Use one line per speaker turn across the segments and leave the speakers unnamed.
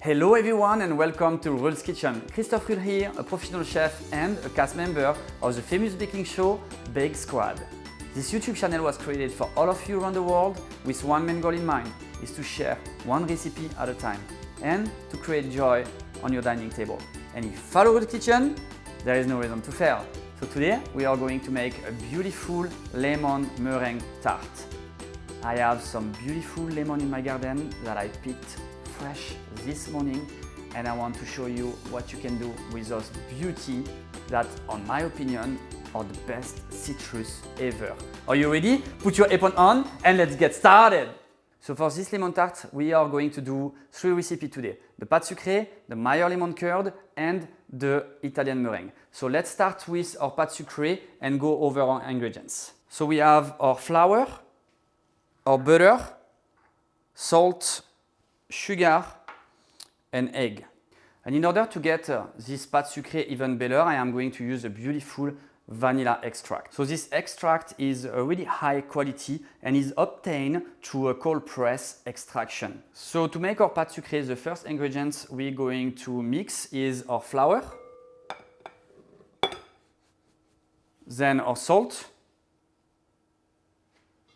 Hello everyone and welcome to Rull's Kitchen. Christophe Rull here, a professional chef and a cast member of the famous baking show Bake Squad. This YouTube channel was created for all of you around the world with one main goal in mind, is to share one recipe at a time and to create joy on your dining table. And if you follow Rull's Kitchen, there is no reason to fail. So today we are going to make a beautiful lemon meringue tart. I have some beautiful lemon in my garden that I picked fresh this morning, and I want to show you what you can do with those beauty that, on my opinion, are the best citrus ever. Are you ready? Put your apron on and let's get started! So for this lemon tart, we are going to do 3 recipes today. The pâte sucrée, the Meyer lemon curd, and the Italian meringue. So let's start with our pâte sucrée and go over our ingredients. So we have our flour, our butter, salt, sugar, and egg. And in order to get this pâte sucrée even better, I am going to use a beautiful vanilla extract. So this extract is a really high quality and is obtained through a cold press extraction. So to make our pâte sucrée, the first ingredients we're going to mix is our flour, then our salt,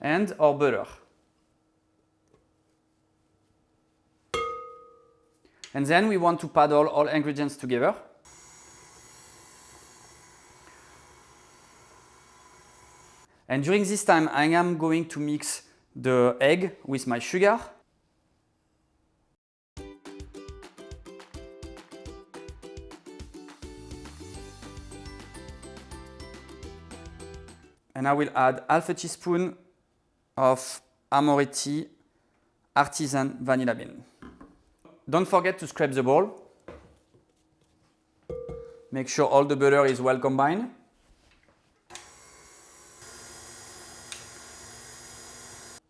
and our butter. And then we want to paddle all ingredients together. And during this time, I am going to mix the egg with my sugar. And I will add half a teaspoon of Amoretti Artisan Vanilla bean. Don't forget to scrape the bowl. Make sure all the butter is well combined.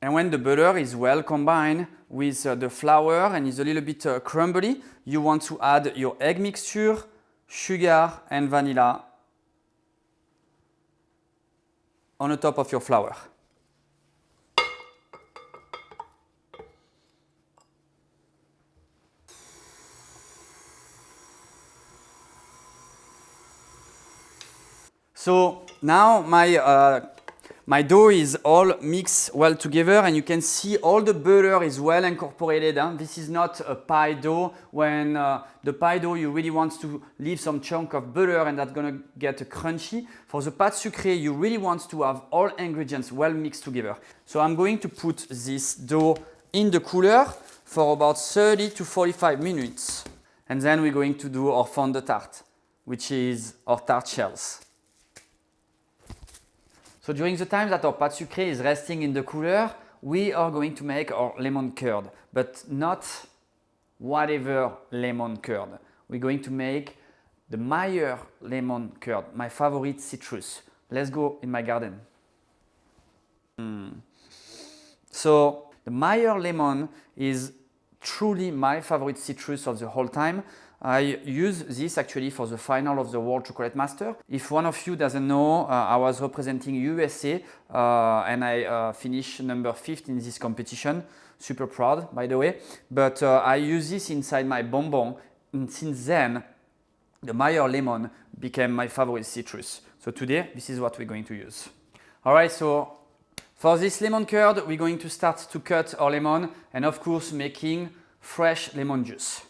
And when the butter is well combined with the flour and is a little bit crumbly, you want to add your egg mixture, sugar and vanilla on the top of your flour. So now my dough is all mixed well together, and you can see all the butter is well incorporated. This is not a pie dough. When the pie dough, you really want to leave some chunk of butter and that's gonna get crunchy. For the pâte sucrée, you really want to have all ingredients well mixed together. So I'm going to put this dough in the cooler for about 30 to 45 minutes. And then we're going to do our fond de tarte, which is our tart shells. So during the time that our pâte sucrée is resting in the cooler, we are going to make our lemon curd, but not whatever lemon curd. We're going to make the Meyer lemon curd, my favorite citrus. Let's go in my garden. So the Meyer lemon is truly my favorite citrus of the whole time. I use this actually for the final of the World Chocolate Master. If one of you doesn't know, I was representing USA and I finished number 5th in this competition. Super proud, by the way. But I use this inside my bonbon, and since then, the Meyer lemon became my favorite citrus. So today, this is what we're going to use. All right, so for this lemon curd, we're going to start to cut our lemon and of course making fresh lemon juice.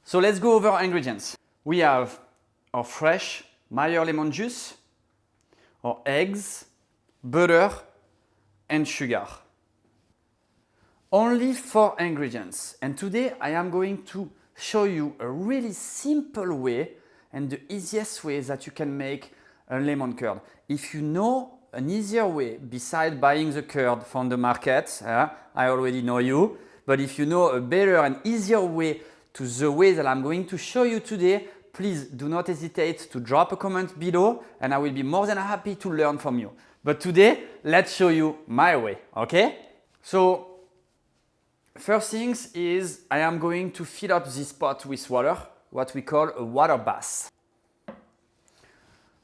So let's go over our ingredients. We have our fresh Meyer lemon juice, our eggs, butter, and sugar. Only 4 ingredients. And today I am going to show you a really simple way and the easiest way that you can make a lemon curd. If you know an easier way besides buying the curd from the market, I already know you, but if you know a better and easier way to the way that I'm going to show you today, please do not hesitate to drop a comment below and I will be more than happy to learn from you. But today, let's show you my way, okay? So, first things is I am going to fill up this pot with water, what we call a water bath.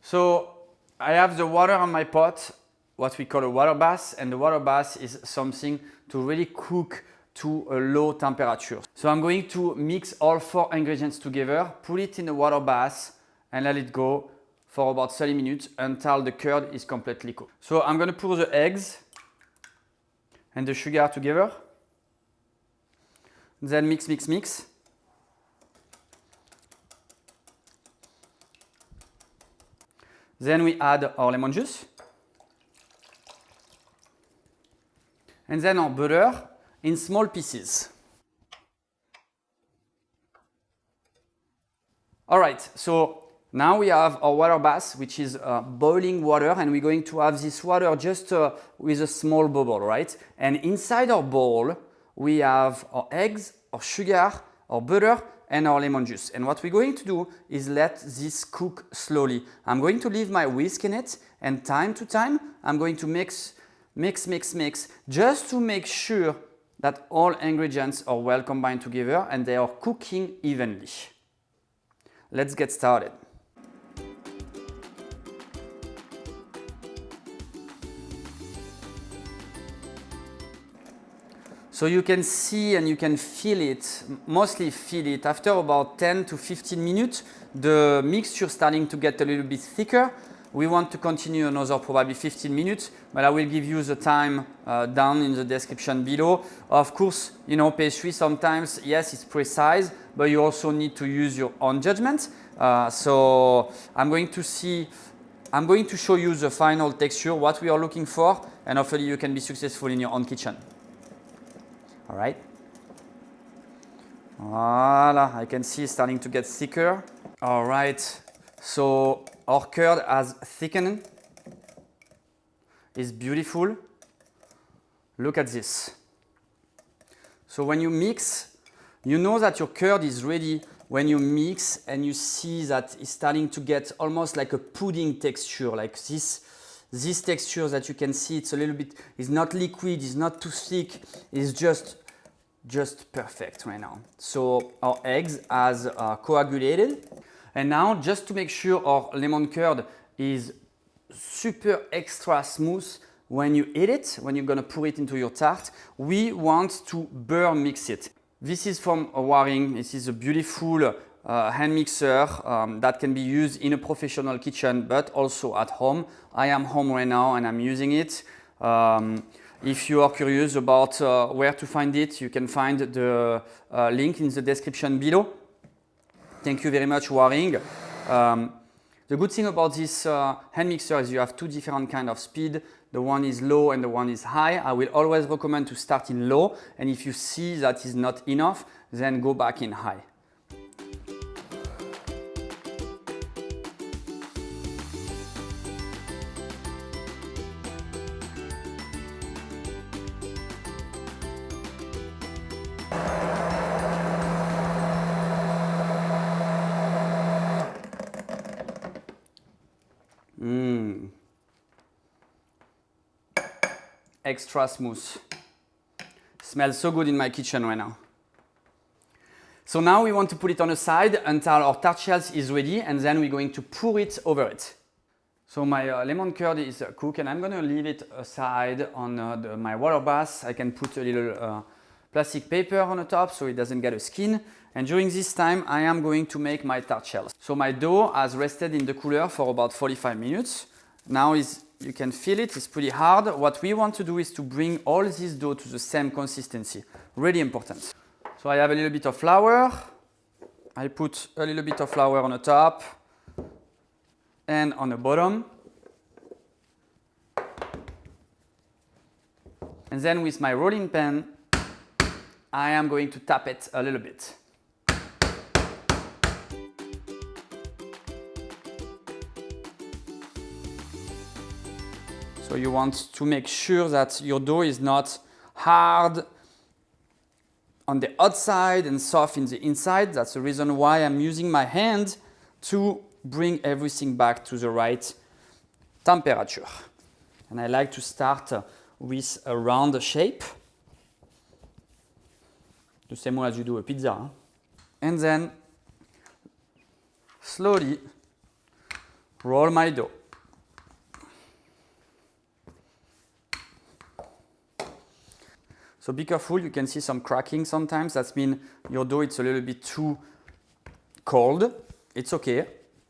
So I have the water on my pot what we call a water bath, and the water bath is something to really cook to a low temperature. So I'm going to mix all 4 ingredients together, put it in the water bath, and let it go for about 30 minutes until the curd is completely cooked. So I'm going to pour the eggs and the sugar together. Then mix, mix, mix. Then we add our lemon juice. And then our butter in small pieces. All right, so now we have our water bath, which is boiling water, and we're going to have this water just with a small bubble, right? And inside our bowl, we have our eggs, our sugar, our butter, and our lemon juice. And what we're going to do is let this cook slowly. I'm going to leave my whisk in it, and time to time, I'm going to mix, just to make sure that all ingredients are well combined together and they are cooking evenly. Let's get started. So you can see and you can feel it, mostly feel it. After about 10 to 15 minutes, the mixture starting to get a little bit thicker. We want to continue another probably 15 minutes, but I will give you the time down in the description below. Of course, you know, pastry sometimes, yes, it's precise, but you also need to use your own judgment. So I'm going to show you the final texture, what we are looking for, and hopefully you can be successful in your own kitchen. All right. Voila, I can see it's starting to get thicker. All right, so our curd has thickened. It's beautiful. Look at this. So when you mix, you know that your curd is ready when you mix and you see that it's starting to get almost like a pudding texture, like this texture that you can see. It's a little bit, it's not liquid, it's not too thick, it's just perfect right now. So our eggs has coagulated. And now, just to make sure our lemon curd is super extra smooth when you eat it, when you're gonna pour it into your tart, we want to burr mix it. This is from Waring. This is a beautiful hand mixer that can be used in a professional kitchen, but also at home. I am home right now and I'm using it. If you are curious about where to find it, you can find the link in the description below. Thank you very much, Waring. The good thing about this hand mixer is you have 2 different kinds of speed. The one is low and the one is high. I will always recommend to start in low, and if you see that is not enough, then go back in high. Extra smooth. Smells so good in my kitchen right now. So now we want to put it on the side until our tart shells is ready, and then we're going to pour it over it. So my lemon curd is cooked, and I'm going to leave it aside on my water bath. I can put a little plastic paper on the top so it doesn't get a skin. And during this time, I am going to make my tart shells. So my dough has rested in the cooler for about 45 minutes. Now you can feel it, it's pretty hard. What we want to do is to bring all this dough to the same consistency. Really important. So I have a little bit of flour. I put a little bit of flour on the top and on the bottom. And then with my rolling pin, I am going to tap it a little bit. So you want to make sure that your dough is not hard on the outside and soft in the inside. That's the reason why I'm using my hand to bring everything back to the right temperature. And I like to start with a round shape, the same way as you do a pizza. Huh? And then slowly roll my dough. So be careful, you can see some cracking sometimes. That means your dough is a little bit too cold. It's okay,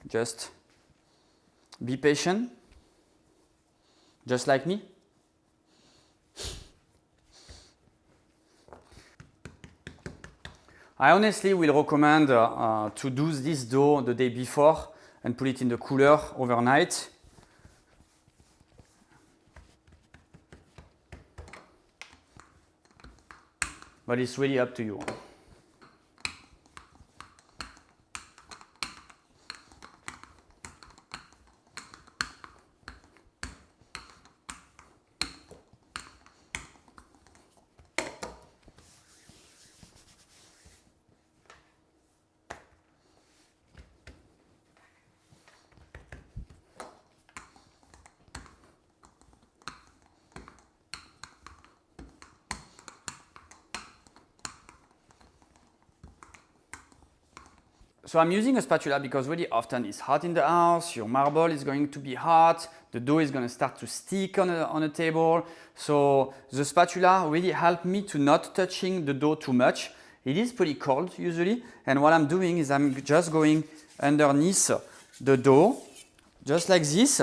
just be patient, just like me. I honestly will recommend to do this dough the day before and put it in the cooler overnight. But it's really up to you. So I'm using a spatula because really often it's hot in the house, your marble is going to be hot, the dough is going to start to stick on a table. So the spatula really helped me to not touching the dough too much. It is pretty cold usually, and what I'm doing is I'm just going underneath the dough, just like this.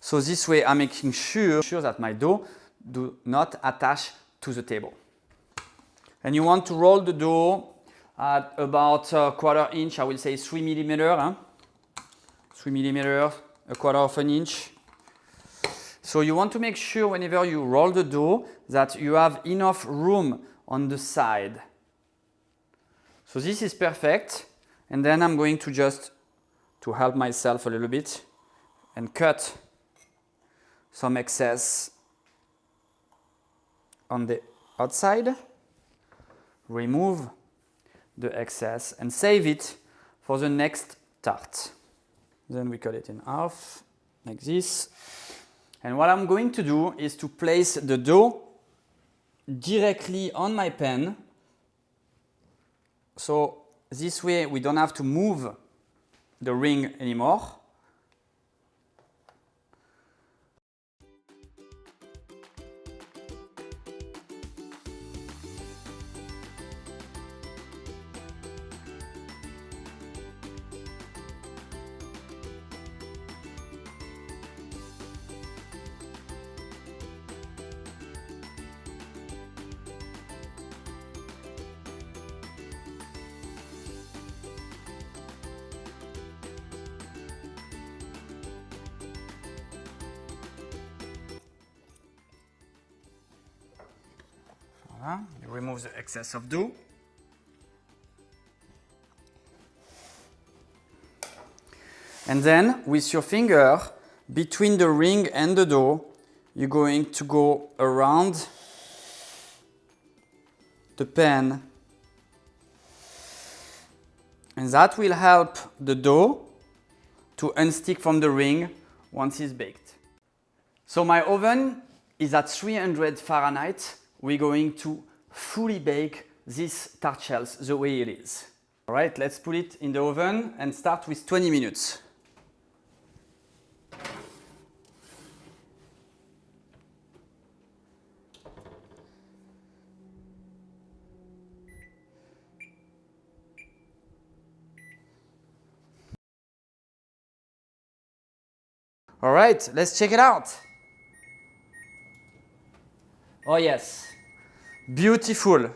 So this way I'm making sure that my dough do not attach to the table. And you want to roll the dough at about a quarter inch, I will say 3 millimeters. 3 millimeters, a quarter of an inch. So you want to make sure whenever you roll the dough that you have enough room on the side. So this is perfect. And then I'm going to just to help myself a little bit and cut some excess on the outside. Remove the excess and save it for the next tart. Then we cut it in half, like this. And what I'm going to do is to place the dough directly on my pan. So this way we don't have to move the ring anymore. You remove the excess of dough. And then with your finger between the ring and the dough, you're going to go around the pan. And that will help the dough to unstick from the ring once it's baked. So my oven is at 300 Fahrenheit. We're going to fully bake these tart shells the way it is. All right, let's put it in the oven and start with 20 minutes. All right, let's check it out. Oh yes, beautiful.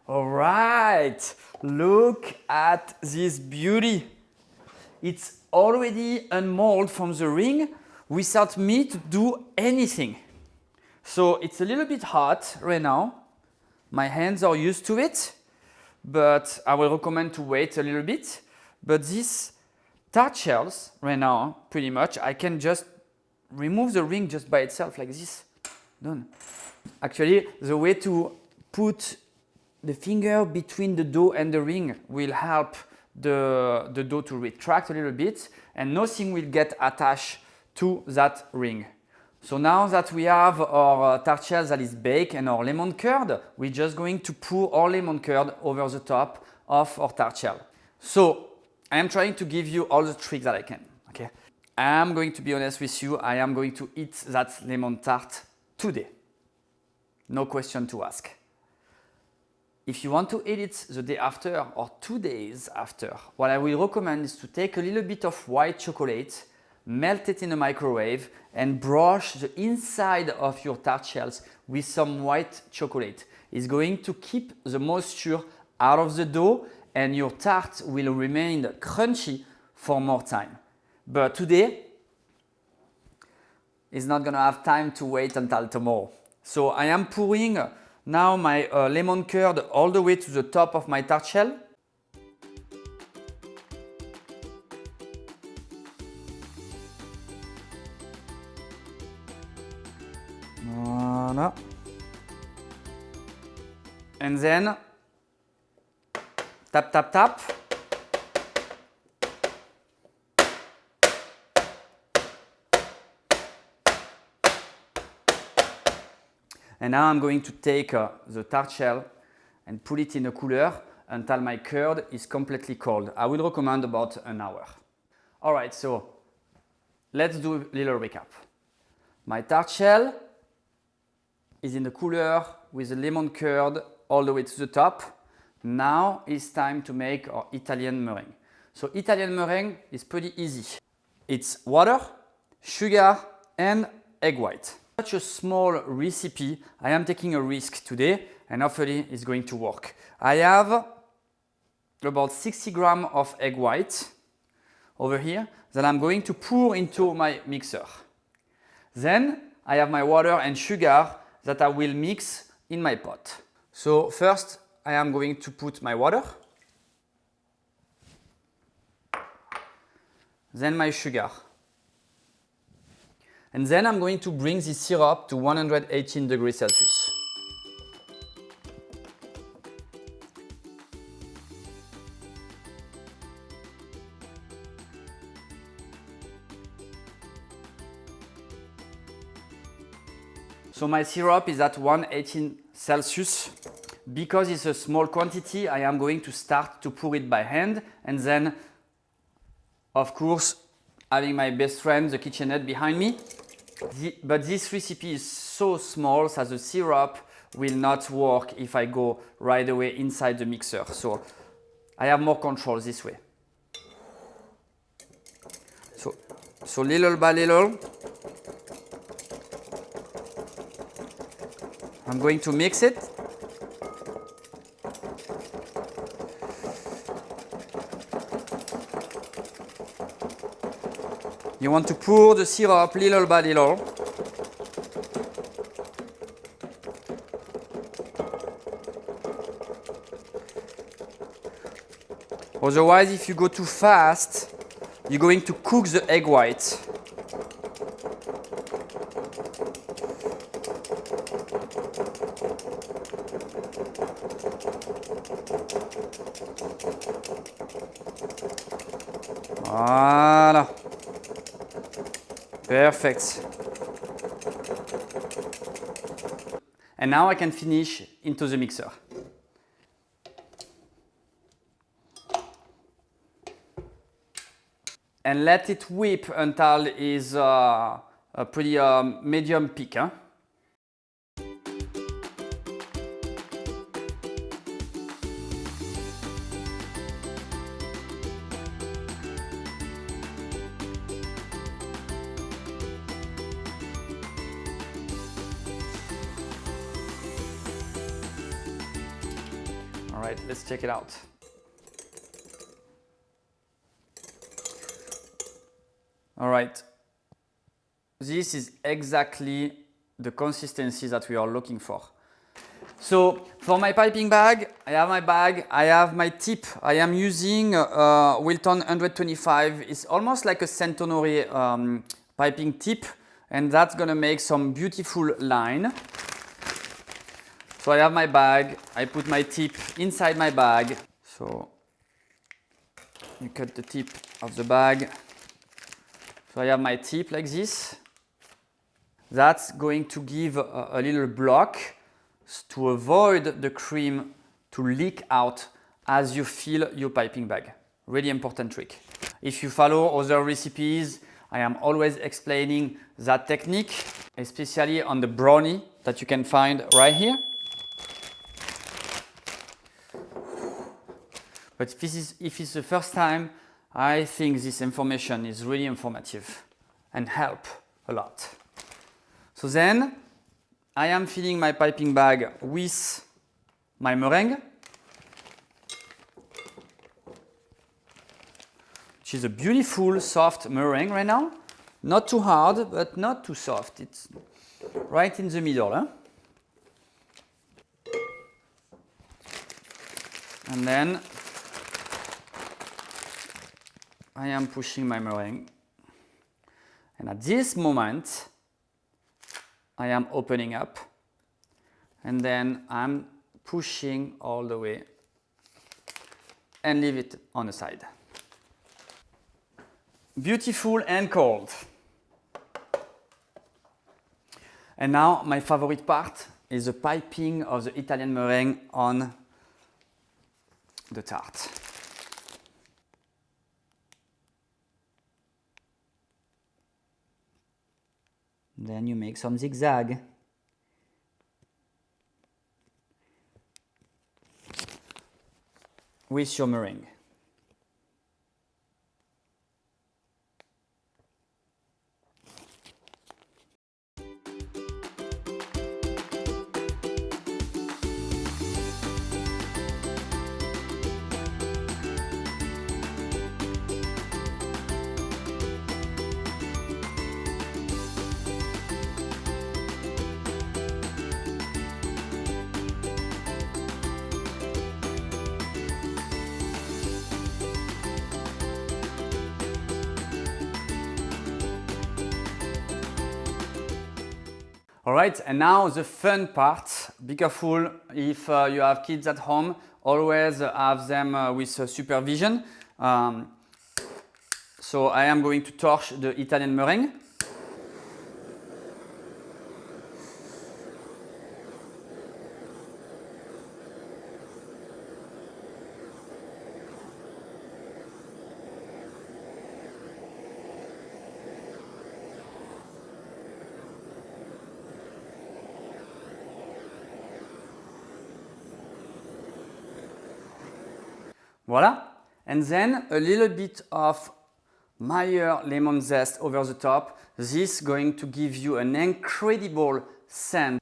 All right, look at this beauty. It's already unmolded from the ring without me to do anything. So it's a little bit hot right now. My hands are used to it, but I will recommend to wait a little bit. But these tart shells right now, pretty much, I can just remove the ring just by itself like this. Done. Actually, the way to put the finger between the dough and the ring will help the dough to retract a little bit and nothing will get attached to that ring. So now that we have our tart shells that is baked and our lemon curd, we're just going to pour our lemon curd over the top of our tart shell. So I am trying to give you all the tricks that I can. Okay, I am going to be honest with you, I am going to eat that lemon tart today. No question to ask. If you want to eat it the day after or 2 days after, what I will recommend is to take a little bit of white chocolate, melt it in a microwave, and brush the inside of your tart shells with some white chocolate. It's going to keep the moisture out of the dough and your tart will remain crunchy for more time. But today, it's not gonna have time to wait until tomorrow. So I am pouring now my lemon curd all the way to the top of my tart shell. Voilà. And then tap, tap, tap. And now I'm going to take the tart shell and put it in a cooler until my curd is completely cold. I would recommend about an hour. All right, so let's do a little recap. My tart shell is in the cooler with the lemon curd all the way to the top. Now it's time to make our Italian meringue. So Italian meringue is pretty easy. It's water, sugar, and egg white. Such a small recipe, I am taking a risk today and hopefully it's going to work. I have about 60 grams of egg white over here that I'm going to pour into my mixer. Then I have my water and sugar that I will mix in my pot. So first I am going to put my water, then my sugar. And then I'm going to bring the syrup to 118 degrees Celsius. So my syrup is at 118 Celsius. Because it's a small quantity, I am going to start to pour it by hand and then, of course, having my best friend, the KitchenAid, behind me. But this recipe is so small that the syrup will not work if I go right away inside the mixer. So I have more control this way. So little by little, I'm going to mix it. You want to pour the syrup little by little. Otherwise, if you go too fast, you're going to cook the egg white. Voilà. Perfect. And now I can finish into the mixer. And let it whip until it's a pretty medium peak. Huh? All right, let's check it out. All right, this is exactly the consistency that we are looking for. So for my piping bag, I have my tip. I am using Wilton 125. It's almost like a Centonore piping tip, and that's gonna make some beautiful line. So I have my bag, I put my tip inside my bag. So you cut the tip of the bag. So I have my tip like this. That's going to give a little block to avoid the cream to leak out as you fill your piping bag. Really important trick. If you follow other recipes, I am always explaining that technique. especially on the brownie that you can find right here. But if it's the first time, I think this information is really informative and help a lot. So then I am filling my piping bag with my meringue, which is a beautiful soft meringue right now. Not too hard, but not too soft. It's right in the middle. Huh? And then I am pushing my meringue. And at this moment, I am opening up. And then I'm pushing all the way and leave it on the side. Beautiful and cold. And now my favorite part is the piping of the Italian meringue on the tart. Then you make some zigzag. With your meringue. Alright, and now the fun part. Be careful if you have kids at home, always have them with supervision. So I am going to torch the Italian meringue. Voila, and then a little bit of Meyer lemon zest over the top. This is going to give you an incredible scent.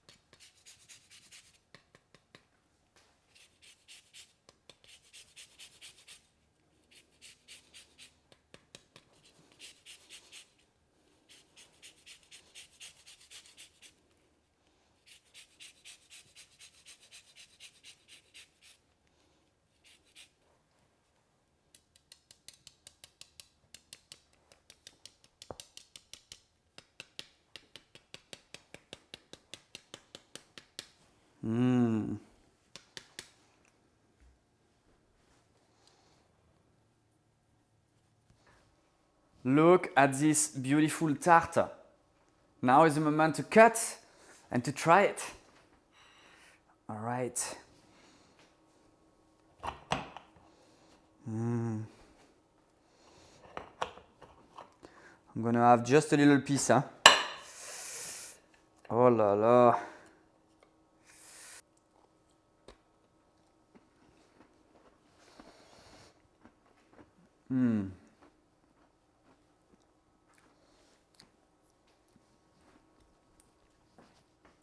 Look at this beautiful tart. Now is the moment to cut and to try it. All right. I'm gonna have just a little piece, huh? Oh la la.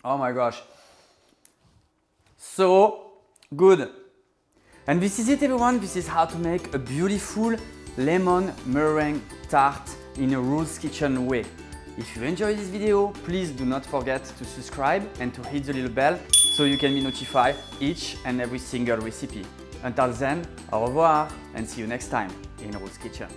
Oh my gosh, so good. And this is it, everyone. This is how to make a beautiful lemon meringue tart in a Rull's Kitchen way. If you enjoyed this video, please do not forget to subscribe and to hit the little bell so you can be notified each and every single recipe. Until then, au revoir and see you next time in Rull's Kitchen.